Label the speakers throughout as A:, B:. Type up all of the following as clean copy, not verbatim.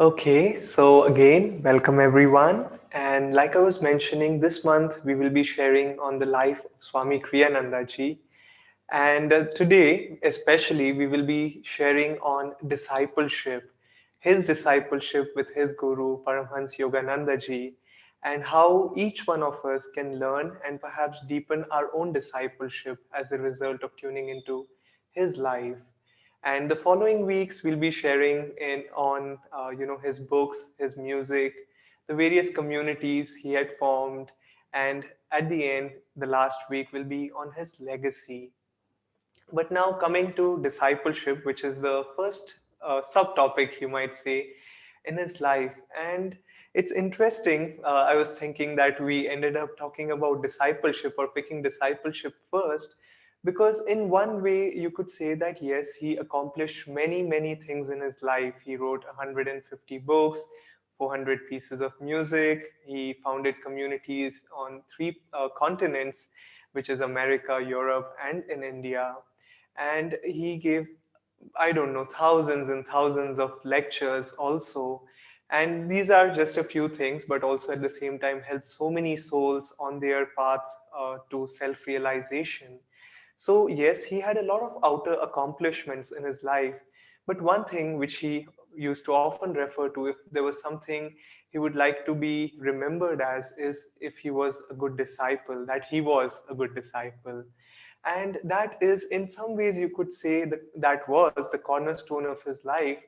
A: Okay, so again, welcome everyone. And like I was mentioning, this month we will be sharing on the life of Swami Kriyananda ji. And today, especially, we will be sharing on discipleship, his discipleship with his guru, Paramhans Yogananda ji, and how each one of us can learn and perhaps deepen our own discipleship as a result of tuning into his life. And the following weeks, we'll be sharing in on his books, his music, the various communities he had formed, and at the end, the last week will be on his legacy. But now coming to discipleship, which is the first subtopic, you might say, in his life. And it's interesting. I was thinking that we ended up talking about discipleship or picking discipleship first, because in one way, you could say that yes, he accomplished many, many things in his life. He wrote 150 books, 400 pieces of music. He founded communities on three continents, which is America, Europe, and in India. And he gave, I don't know, thousands and thousands of lectures also. And these are just a few things, but also at the same time helped so many souls on their path to self realization. So, yes, he had a lot of outer accomplishments in his life. But one thing which he used to often refer to, if there was something he would like to be remembered as, is if he was a good disciple, that he was a good disciple. And that is, in some ways, you could say that that was the cornerstone of his life.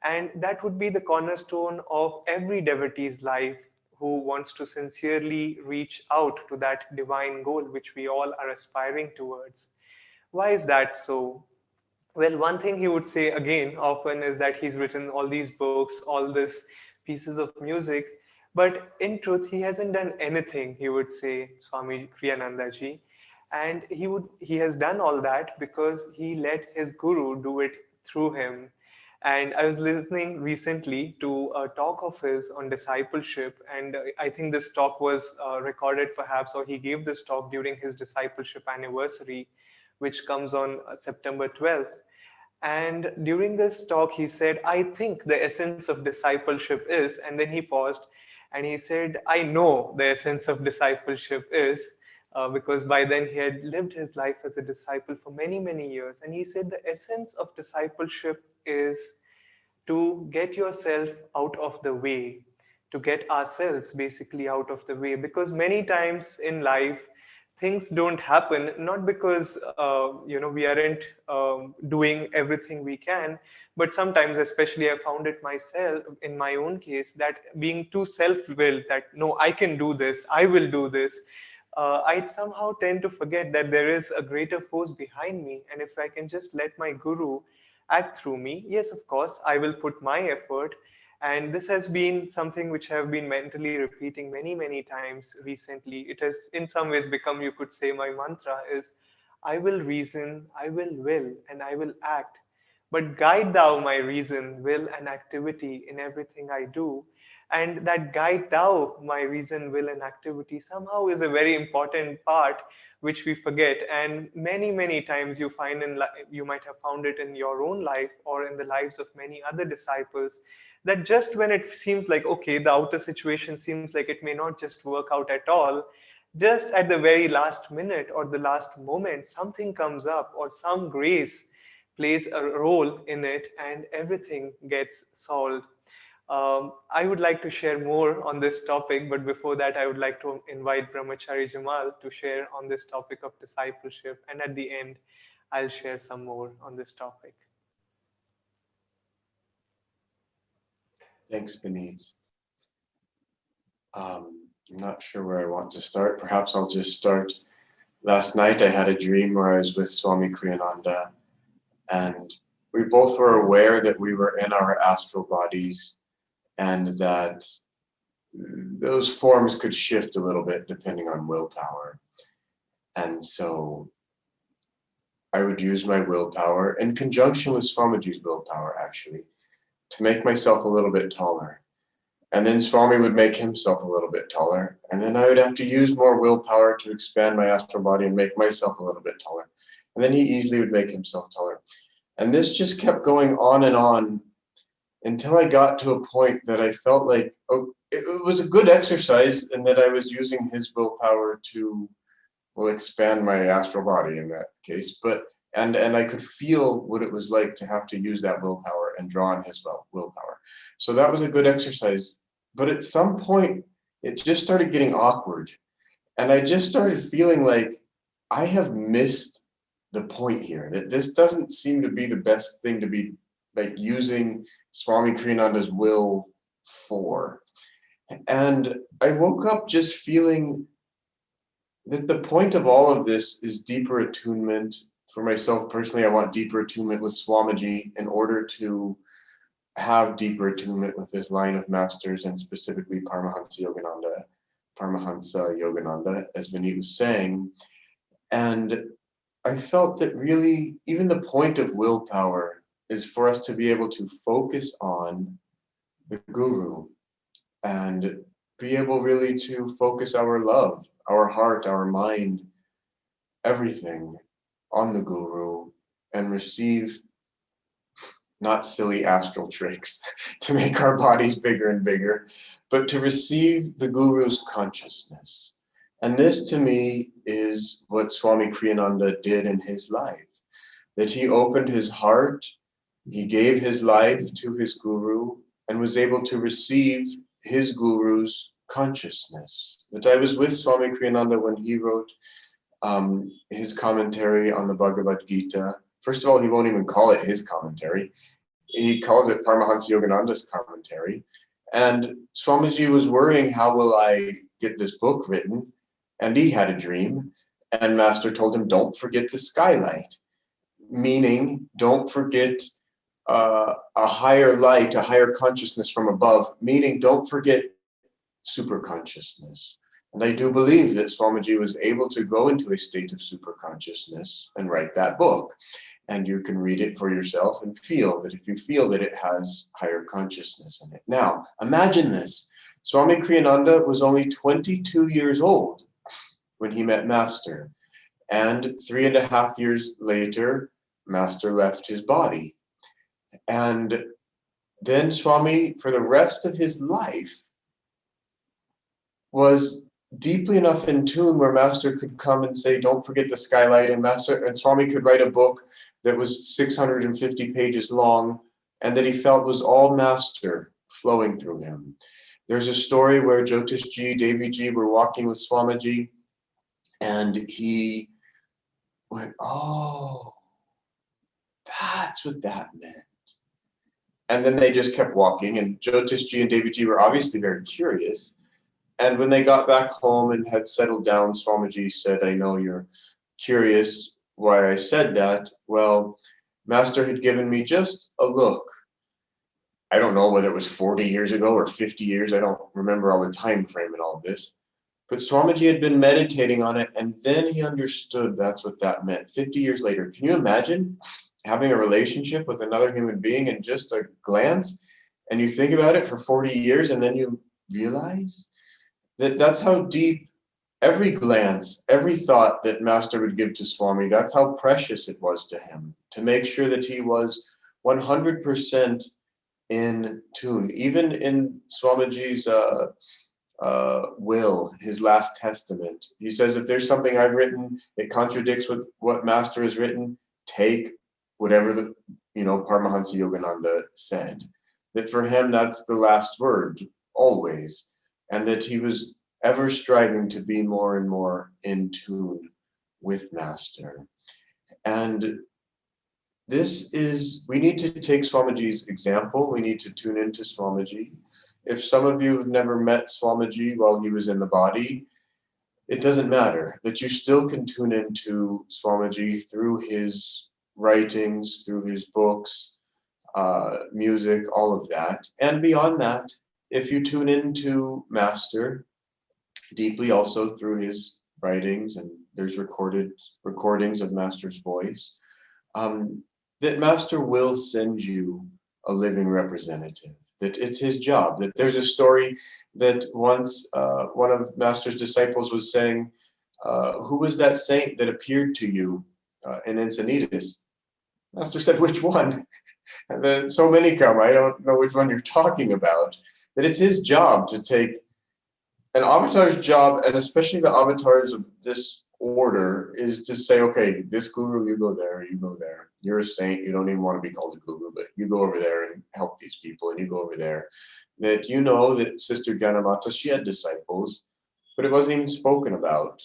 A: And that would be the cornerstone of every devotee's life who wants to sincerely reach out to that divine goal which we all are aspiring towards. Why is that so? Well, one thing he would say again often is that he's written all these books, all these pieces of music, but in truth, he hasn't done anything, he would say, Swami Kriyananda ji. And he has done all that because he let his guru do it through him. And I was listening recently to a talk of his on discipleship, and I think this talk was recorded perhaps, or he gave this talk during his discipleship anniversary, which comes on September 12th. And during this talk, he said, I think the essence of discipleship is, and then he paused and he said, I know the essence of discipleship is, because by then he had lived his life as a disciple for many, many years. And he said, the essence of discipleship is to get yourself out of the way, to get ourselves basically out of the way. Because many times in life, things don't happen not because we aren't doing everything we can, but sometimes, especially I found it myself in my own case, that being too self-willed, that no, I can do this, I will do this, I somehow tend to forget that there is a greater force behind me. And if I can just let my guru act through me, yes, of course, I will put my effort. And this has been something which I have been mentally repeating many, many times recently. It has, in some ways, become, you could say, my mantra is I will reason, I will, and I will act. But guide thou my reason, will, and activity in everything I do. And that guide thou my reason, will, and activity somehow is a very important part which we forget. And many, many times you find you might have found it in your own life or in the lives of many other disciples, that just when it seems like, okay, the outer situation seems like it may not just work out at all, just at the very last minute or the last moment, something comes up or some grace plays a role in it and everything gets solved. I would like to share more on this topic, but before that, I would like to invite Brahmachari Jamal to share on this topic of discipleship. And at the end, I'll share some more on this topic.
B: Thanks, Beneath. I'm not sure where I want to start. Perhaps I'll just start. Last night I had a dream where I was with Swami Kriyananda, and we both were aware that we were in our astral bodies and that those forms could shift a little bit depending on willpower. And so I would use my willpower in conjunction with Swamiji's willpower, actually, to make myself a little bit taller. And then Swami would make himself a little bit taller. And then I would have to use more willpower to expand my astral body and make myself a little bit taller. And then he easily would make himself taller. And this just kept going on and on until I got to a point that I felt like, oh, it was a good exercise, and that I was using his willpower to, well, expand my astral body in that case. But and I could feel what it was like to have to use that willpower and draw on his willpower. So that was a good exercise. But at some point, it just started getting awkward, and I just started feeling like I have missed the point here. That this doesn't seem to be the best thing to be like using Swami Kriyananda's will for. And I woke up just feeling that the point of all of this is deeper attunement. For myself personally, I want deeper attunement with Swamiji in order to have deeper attunement with this line of masters, and specifically Paramahansa Yogananda, as Vineet was saying. And I felt that really, even the point of willpower is for us to be able to focus on the Guru and be able really to focus our love, our heart, our mind, everything on the Guru, and receive not silly astral tricks to make our bodies bigger and bigger, but to receive the Guru's consciousness. And this to me is what Swami Kriyananda did in his life, that he opened his heart, he gave his life to his Guru, and was able to receive his Guru's consciousness. That I was with Swami Kriyananda when he wrote his commentary on the Bhagavad Gita. First of all, he won't even call it his commentary. He calls it Paramahansa Yogananda's commentary. And Swamiji was worrying, how will I get this book written? And he had a dream. And Master told him, don't forget the skylight. Meaning, don't forget a higher light, a higher consciousness from above. Meaning, don't forget super consciousness. And I do believe that Swamiji was able to go into a state of super consciousness and write that book. And you can read it for yourself and feel that, if you feel that it has higher consciousness in it. Now, imagine this. Swami Kriyananda was only 22 years old when he met Master. And 3.5 years later, Master left his body. And then Swami, for the rest of his life, was deeply enough in tune where Master could come and say, don't forget the skylight, and Swami could write a book that was 650 pages long, and that he felt was all Master flowing through him. There's a story where Jyotishji, Deviji were walking with Swamiji, and he went, oh, that's what that meant. And then they just kept walking, and Jyotishji and Deviji were obviously very curious. And when they got back home and had settled down, Swamiji said, I know you're curious why I said that. Well, Master had given me just a look. I don't know whether it was 40 years ago or 50 years. I don't remember all the time frame in all of this. But Swamiji had been meditating on it, and then he understood that's what that meant 50 years later. Can you imagine having a relationship with another human being in just a glance? And you think about it for 40 years, and then you realize that's how deep every glance, every thought that Master would give to Swami, that's how precious it was to him, to make sure that he was 100% in tune. Even in Swamiji's will, his last testament, he says, if there's something I've written, it contradicts with what Master has written, take whatever the, Paramahansa Yogananda said. That for him, that's the last word, always. And that he was ever striving to be more and more in tune with Master. And we need to take Swamiji's example. We need to tune into Swamiji. If some of you have never met Swamiji while he was in the body, it doesn't matter, that you still can tune into Swamiji through his writings, through his books, music, all of that. And beyond that, if you tune into Master deeply also through his writings, and there's recordings of Master's voice, that Master will send you a living representative, that it's his job. That there's a story that once one of Master's disciples was saying, who was that saint that appeared to you in Encinitas? Master said, which one? And then so many come, I don't know which one you're talking about, that it's his job to take an avatar's job, and especially the avatars of this order, is to say, okay, this guru, you go there, you go there. You're a saint, you don't even want to be called a guru, but you go over there and help these people, and you go over there. That you know that Sister Ganamata, she had disciples, but it wasn't even spoken about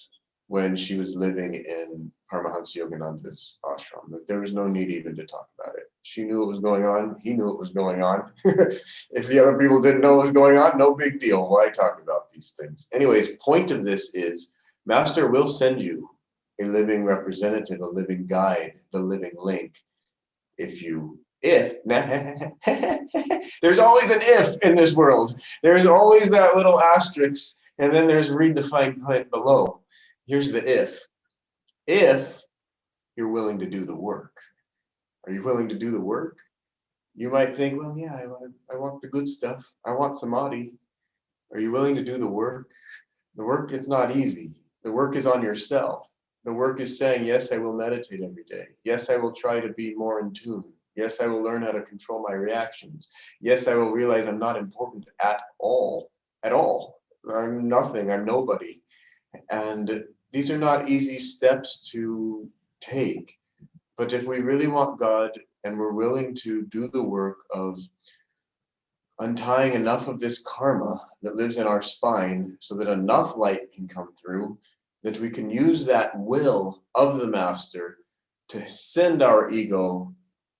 B: when she was living in Paramahansa Yogananda's ashram, that there was no need even to talk about it. She knew what was going on. He knew what was going on. If the other people didn't know what was going on, no big deal. Why talk about these things? Anyways, point of this is Master will send you a living representative, a living guide, the living link. If there's always an if in this world. There's always that little asterisk, and then there's read the fine print below. Here's the if. If you're willing to do the work. Are you willing to do the work? You might think, well, yeah, I want the good stuff. I want samadhi. Are you willing to do the work? The work is not easy. The work is on yourself. The work is saying, yes, I will meditate every day. Yes, I will try to be more in tune. Yes, I will learn how to control my reactions. Yes, I will realize I'm not important at all. At all. I'm nothing. I'm nobody. And these are not easy steps to take. But if we really want God and we're willing to do the work of untying enough of this karma that lives in our spine so that enough light can come through, that we can use that will of the Master to send our ego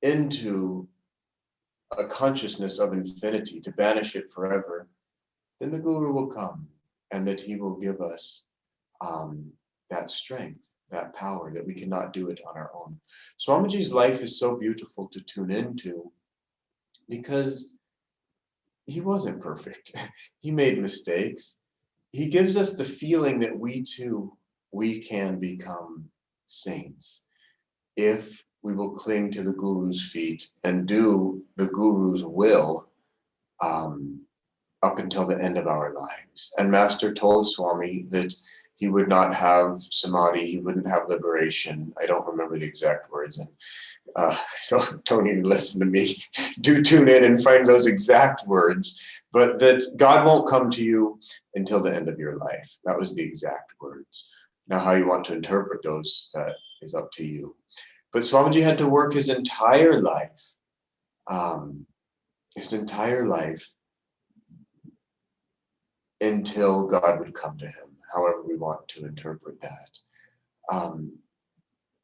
B: into a consciousness of infinity, to banish it forever, then the Guru will come and that he will give us that strength, that power, that we cannot do it on our own. Swamiji's life is so beautiful to tune into because he wasn't perfect. He made mistakes. He gives us the feeling that we too, we can become saints if we will cling to the Guru's feet and do the Guru's will up until the end of our lives. And Master told Swami that he would not have samadhi, he wouldn't have liberation. I don't remember the exact words, and so don't even listen to me. Do tune in and find those exact words, but that God won't come to you until the end of your life. That was the exact words. Now, how you want to interpret those is up to you. But Swamiji had to work his entire life until God would come to him, however we want to interpret that.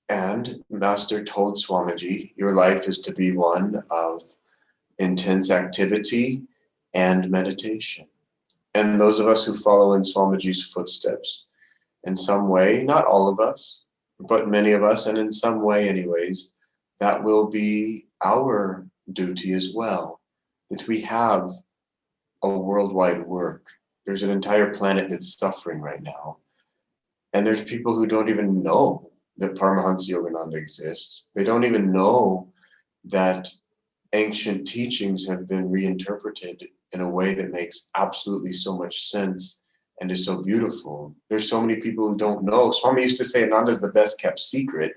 B: And Master told Swamiji, your life is to be one of intense activity and meditation. And those of us who follow in Swamiji's footsteps, in some way, not all of us, but many of us, and in some way anyways, that will be our duty as well, that we have a worldwide work. There's an entire planet that's suffering right now. And there's people who don't even know that Paramahansa Yogananda exists. They don't even know that ancient teachings have been reinterpreted in a way that makes absolutely so much sense and is so beautiful. There's so many people who don't know. Swami used to say Ananda is the best kept secret.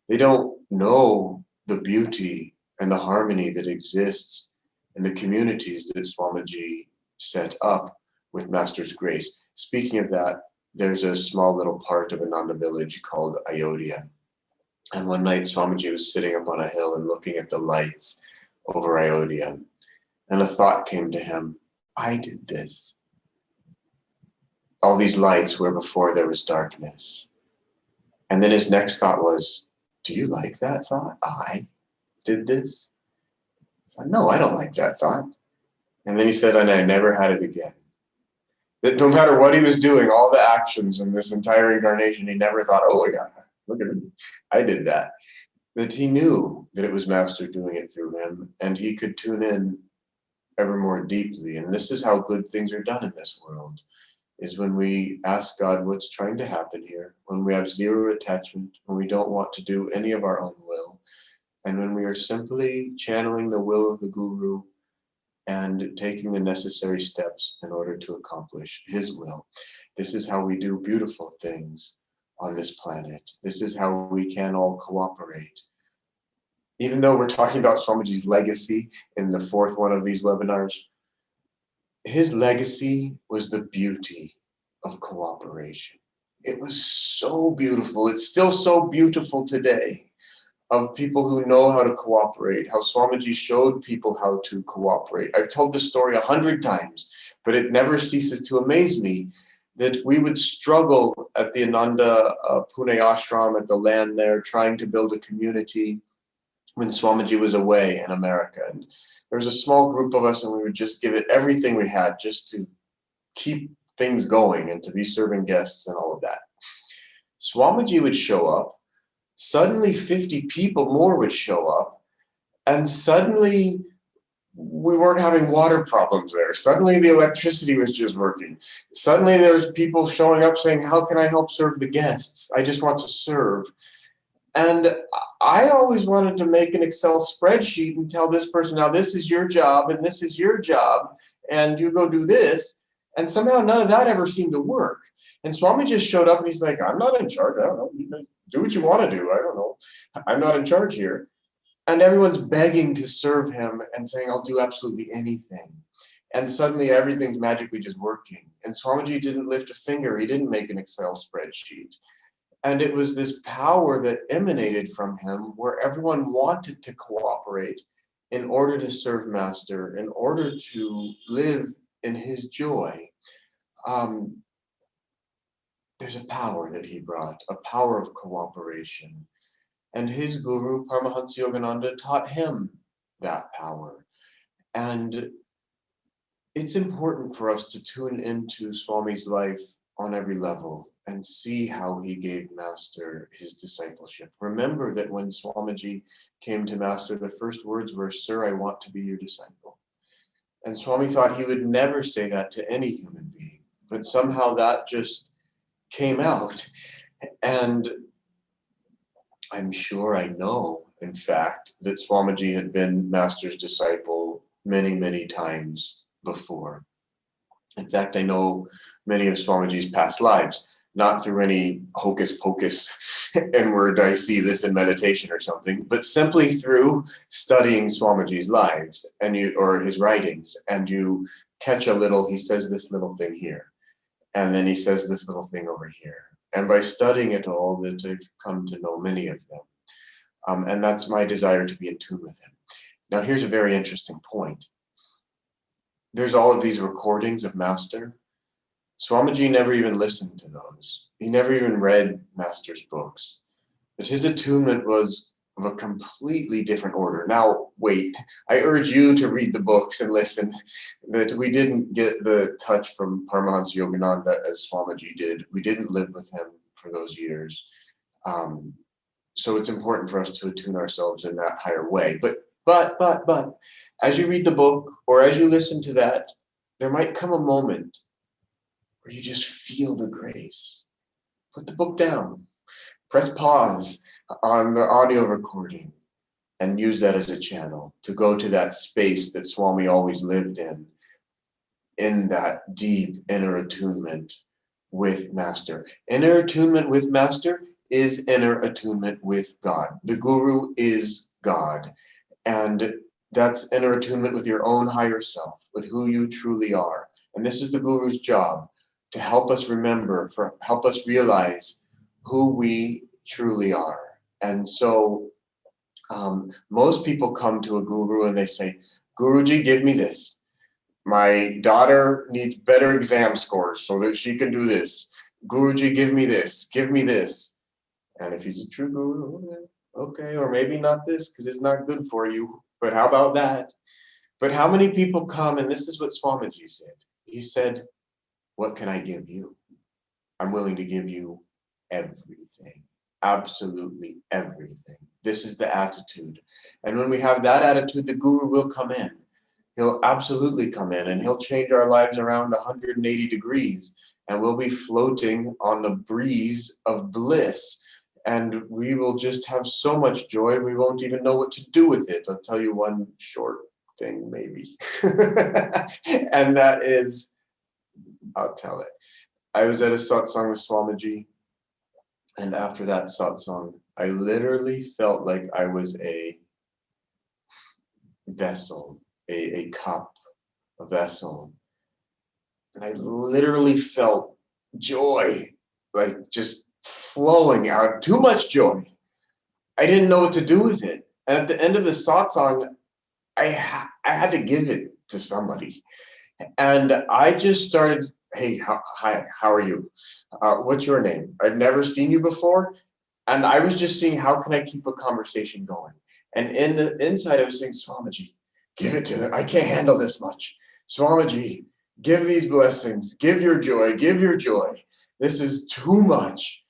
B: They don't know the beauty and the harmony that exists in the communities that Swamiji set up with Master's grace. Speaking of that, there's a small little part of Ananda village called Ayodhya. And one night Swamiji was sitting up on a hill and looking at the lights over Ayodhya. And a thought came to him, I did this. All these lights where before there was darkness. And then his next thought was, do you like that thought? I did this? I thought, no, I don't like that thought. And then he said, and I never had it again. That no matter what he was doing, all the actions in this entire incarnation, he never thought, oh yeah, look at me, I did that. That he knew that it was Master doing it through him, and he could tune in ever more deeply. And this is how good things are done in this world, is when we ask God what's trying to happen here, when we have zero attachment, when we don't want to do any of our own will, and when we are simply channeling the will of the Guru and taking the necessary steps in order to accomplish his will. This is how we do beautiful things on this planet. This is how we can all cooperate. even though we're talking about Swamiji's legacy in the fourth one of these webinars, his legacy was the beauty of cooperation. It was so beautiful. It's still so beautiful today, of people who know how to cooperate, how Swamiji showed people how to cooperate. I've told this story 100 times, but it never ceases to amaze me that we would struggle at the Ananda Pune ashram, at the land there, trying to build a community when Swamiji was away in America. And there was a small group of us, and we would just give it everything we had just to keep things going and to be serving guests and all of that. Swamiji would show up. Suddenly 50 people more would show up, and suddenly we weren't having water problems there. Suddenly the electricity was just working. Suddenly there was people showing up saying, how can I help serve the guests? I just want to serve. And I always wanted to make an Excel spreadsheet and tell this person, now this is your job and this is your job, and you go do this. And somehow none of that ever seemed to work. And Swami just showed up and he's like, I'm not in charge. I don't know. You do what you want to do. I don't know. I'm not in charge here. And everyone's begging to serve him and saying, I'll do absolutely anything. And suddenly everything's magically just working. And Swamiji didn't lift a finger. He didn't make an Excel spreadsheet. And it was this power that emanated from him where everyone wanted to cooperate in order to serve Master, in order to live in his joy. There's a power that he brought, a power of cooperation. And his guru, Paramahansa Yogananda, taught him that power. And it's important for us to tune into Swami's life on every level and see how he gave Master his discipleship. Remember that when Swamiji came to Master, the first words were, Sir, I want to be your disciple. And Swami thought he would never say that to any human being, but somehow that just came out. And I'm sure, I know, in fact, that Swamiji had been Master's disciple many, many times before. In fact, I know many of Swamiji's past lives, not through any hocus pocus inward, I see this in meditation or something, but simply through studying Swamiji's lives or his writings, and you catch a little, he says this little thing here, and then he says this little thing over here. And by studying it all, that I've come to know many of them. And that's my desire, to be in tune with him. Now, here's a very interesting point. There's all of these recordings of Master. Swamiji never even listened to those. He never even read Master's books. But his attunement was of a completely different order. Now, wait, I urge you to read the books and listen, that we didn't get the touch from Paramahansa Yogananda as Swamiji did. We didn't live with him for those years. So it's important for us to attune ourselves in that higher way. But, as you read the book or as you listen to that, there might come a moment where you just feel the grace. Put the book down, press pause on the audio recording, and use that as a channel to go to that space that Swami always lived in that deep inner attunement with Master. Inner attunement with Master is inner attunement with God. The Guru is God. And that's inner attunement with your own higher self, with who you truly are. And this is the Guru's job, to help us remember, help us realize who we truly are. And so most people come to a guru and they say, Guruji, give me this. My daughter needs better exam scores so that she can do this. Guruji, give me this, give me this. And if he's a true guru, okay, or maybe not this because it's not good for you, but how about that? But how many people come, and this is what Swamiji said. He said, what can I give you? I'm willing to give you everything, absolutely everything. This is the attitude. And when we have that attitude, the Guru will come in. He'll absolutely come in, and he'll change our lives around 180 degrees, and we'll be floating on the breeze of bliss. And we will just have so much joy, we won't even know what to do with it. I'll tell you one short thing, maybe. And that is, I'll tell it. I was at a satsang with Swamiji, and after that satsang, I literally felt like I was a vessel, a cup, a vessel. And I literally felt joy, like just flowing out, too much joy. I didn't know what to do with it. And at the end of the song, I had to give it to somebody. And I just started, hey, hi, how are you? What's your name? I've never seen you before. And I was just seeing how can I keep a conversation going. And in the inside, I was saying, Swamiji, give it to them. I can't handle this much. Swamiji, give these blessings, give your joy, give your joy. This is too much.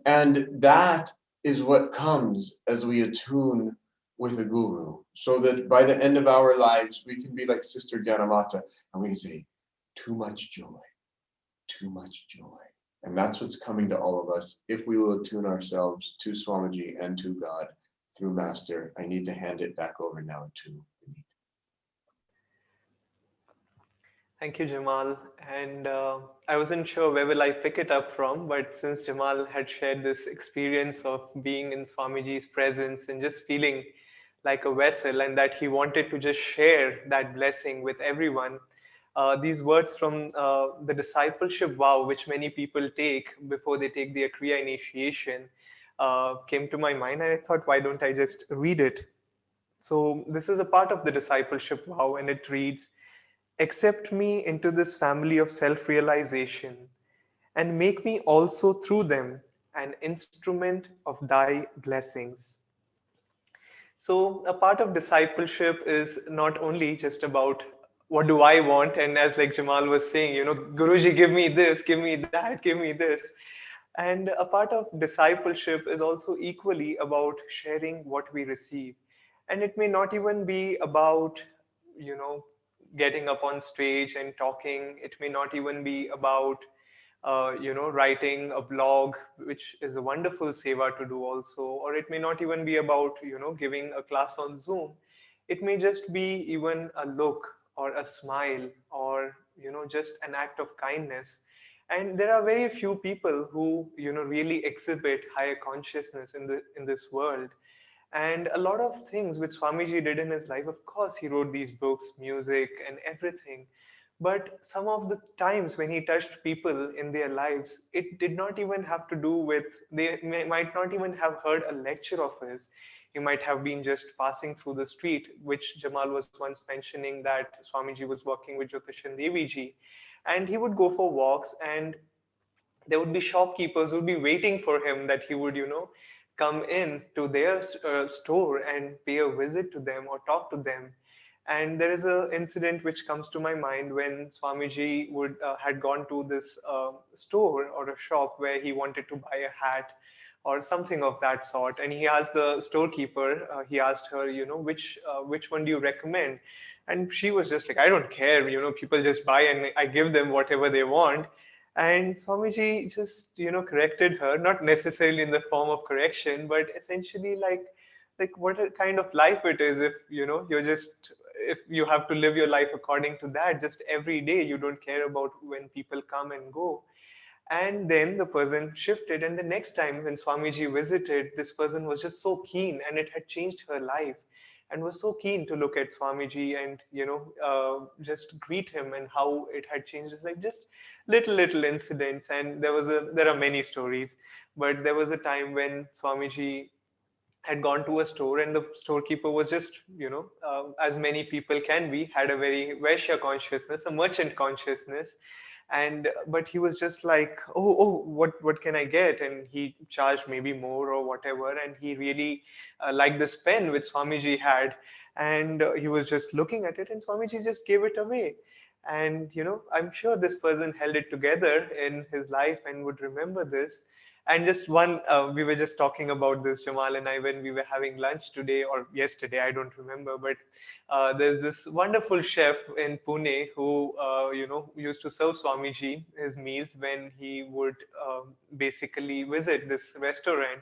B: And that is what comes as we attune with the Guru, so that by the end of our lives, we can be like Sister Gyanamata and we can say, too much joy, too much joy. And that's what's coming to all of us if we will attune ourselves to Swamiji and to God through Master. I need to hand it back over now to Vineet.
A: Thank you, Jamal. And I wasn't sure where will I pick it up from, but since Jamal had shared this experience of being in Swamiji's presence and just feeling like a vessel, and that he wanted to just share that blessing with everyone, these words from the discipleship vow, which many people take before they take their Kriya initiation, came to my mind, and I thought, why don't I just read it? So, this is a part of the discipleship vow, and it reads, accept me into this family of self realization, and make me also through them an instrument of thy blessings. So, a part of discipleship is not only just about what do I want, and as like Jamal was saying, Guruji, give me this, give me that, give me this. And a part of discipleship is also equally about sharing what we receive. And it may not even be about, you know, getting up on stage and talking. It may not even be about writing a blog, which is a wonderful seva to do also, or it may not even be about, giving a class on Zoom. It may just be even a look or a smile or, just an act of kindness. And there are very few people who, really exhibit higher consciousness in this world. And a lot of things which Swamiji did in his life, of course, he wrote these books, music, and everything. But some of the times when he touched people in their lives, it did not even have to do with, might not even have heard a lecture of his. He might have been just passing through the street, which Jamal was once mentioning that Swamiji was working with Jyotishan Devi ji. And he would go for walks, and there would be shopkeepers who would be waiting for him, that he would, come in to their store and pay a visit to them or talk to them. And there is an incident which comes to my mind when Swamiji would had gone to this store or a shop where he wanted to buy a hat or something of that sort, and he asked the storekeeper, he asked her, which one do you recommend? And she was just like, I don't care, people just buy and I give them whatever they want. And Swamiji just, corrected her, not necessarily in the form of correction, but essentially like what a kind of life it is if, if you have to live your life according to that, just every day, you don't care about when people come and go. And then the person shifted, and the next time when Swamiji visited, this person was just so keen, and it had changed her life, and was so keen to look at Swamiji and just greet him, and how it had changed his life. Just little incidents, and there are many stories, but there was a time when Swamiji had gone to a store, and the storekeeper was just, as many people can be, had a very Vaishya consciousness, a merchant consciousness. And but he was just like, oh, what can I get? And he charged maybe more or whatever, and he really liked this pen which Swamiji had. And he was just looking at it, and Swamiji just gave it away. And I'm sure this person held it together in his life and would remember this. And just one, we were just talking about this, Jamal and I, when we were having lunch today or yesterday, I don't remember. But there's this wonderful chef in Pune who, used to serve Swamiji his meals when he would basically visit this restaurant.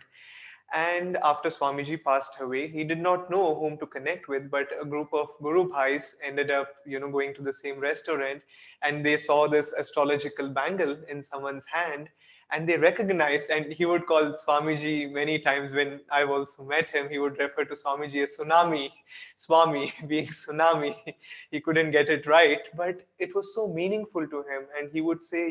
A: And after Swamiji passed away, he did not know whom to connect with, but a group of Guru Bhais ended up, going to the same restaurant, and they saw this astrological bangle in someone's hand. and they recognized, and he would call Swamiji many times. When I've also met him, he would refer to Swamiji as Tsunami, Swami being Tsunami. He couldn't get it right, but it was so meaningful to him. And he would say,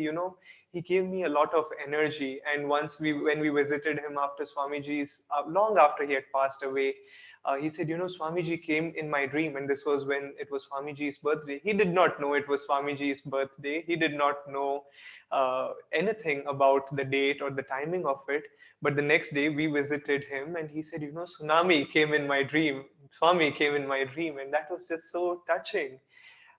A: he gave me a lot of energy. And once when we visited him after Swamiji's, long after he had passed away, he said, Swamiji came in my dream, and this was when it was Swamiji's birthday. He did not know it was Swamiji's birthday. He did not know anything about the date or the timing of it. But the next day we visited him, and he said, Tsunami came in my dream. Swami came in my dream, and that was just so touching.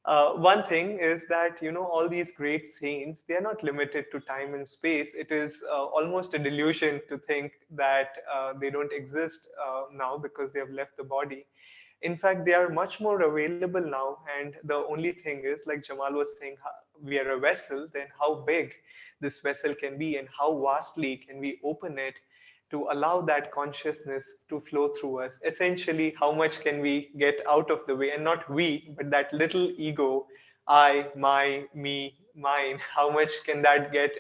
A: One thing is that all these great saints, they are not limited to time and space. It is almost a delusion to think that they don't exist now because they have left the body. In fact, they are much more available now, and the only thing is, like Jamal was saying, we are a vessel. Then how big this vessel can be, and how vastly can we open it to allow that consciousness to flow through us. Essentially, how much can we get out of the way? And not we, but that little ego, I, my, me, mine, how much can that get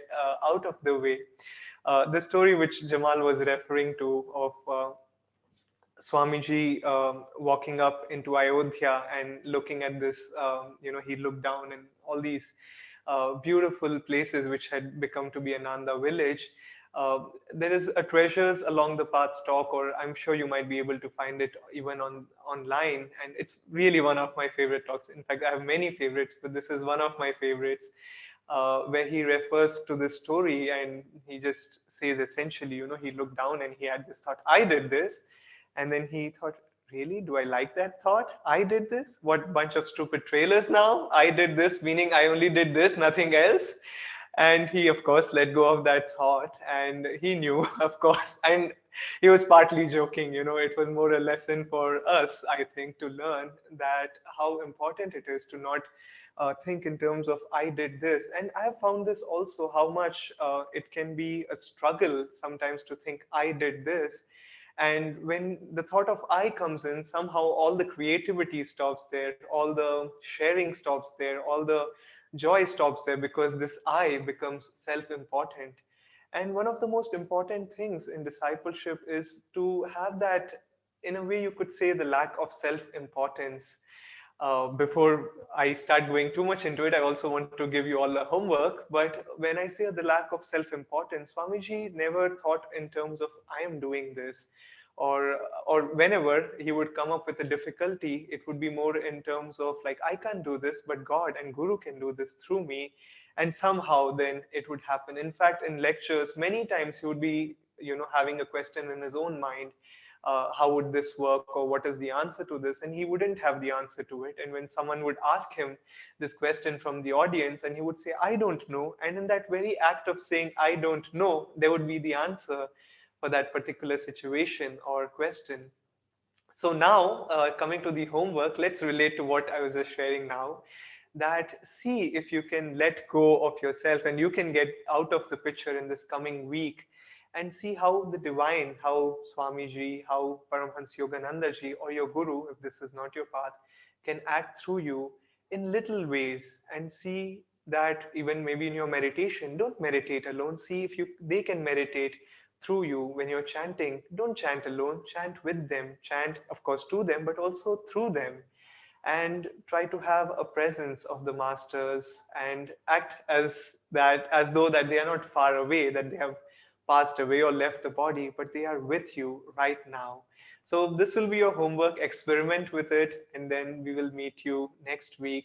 A: out of the way? The story which Jamal was referring to of Swamiji walking up into Ayodhya and looking at this, he looked down and all these beautiful places which had become to be Ananda village. There is a treasures along the path talk, or I'm sure you might be able to find it even on online. And it's really one of my favorite talks. In fact, I have many favorites, but this is one of my favorites. Where he refers to this story, and he just says essentially, he looked down and he had this thought, I did this. And then he thought, really? Do I like that thought? I did this? What bunch of stupid trailers now? I did this, meaning I only did this, nothing else. And he, of course, let go of that thought. And he knew, of course, and he was partly joking. It was more a lesson for us, I think, to learn that how important it is to not think in terms of I did this. And I have found this also, how much it can be a struggle sometimes to think I did this. And when the thought of I comes in, somehow all the creativity stops there, all the sharing stops there, all the joy stops there, because this I becomes self important. And one of the most important things in discipleship is to have that, in a way, you could say, the lack of self importance. Before I start going too much into it, I also want to give you all a homework. But when I say the lack of self importance, Swamiji never thought in terms of I am doing this. Or whenever he would come up with a difficulty, it would be more in terms of like, I can't do this, but God and Guru can do this through me. And somehow then it would happen. In fact, in lectures, many times he would be, having a question in his own mind, how would this work, or what is the answer to this, and he wouldn't have the answer to it. And when someone would ask him this question from the audience, and he would say, I don't know, and in that very act of saying I don't know, there would be the answer for that particular situation or question. So now, coming to the homework, let's relate to what I was just sharing now. That see if you can let go of yourself, and you can get out of the picture in this coming week, and see how the divine, how Swamiji, how Paramhans Yogananda ji, or your Guru, if this is not your path, can act through you in little ways. And see that even maybe in your meditation, don't meditate alone. See if they can meditate through you. When you're chanting, don't chant alone, chant with them, chant, of course, to them, but also through them. And try to have a presence of the masters, and act as though that they are not far away, that they have passed away or left the body, but they are with you right now. So this will be your homework. Experiment with it, and then we will meet you next week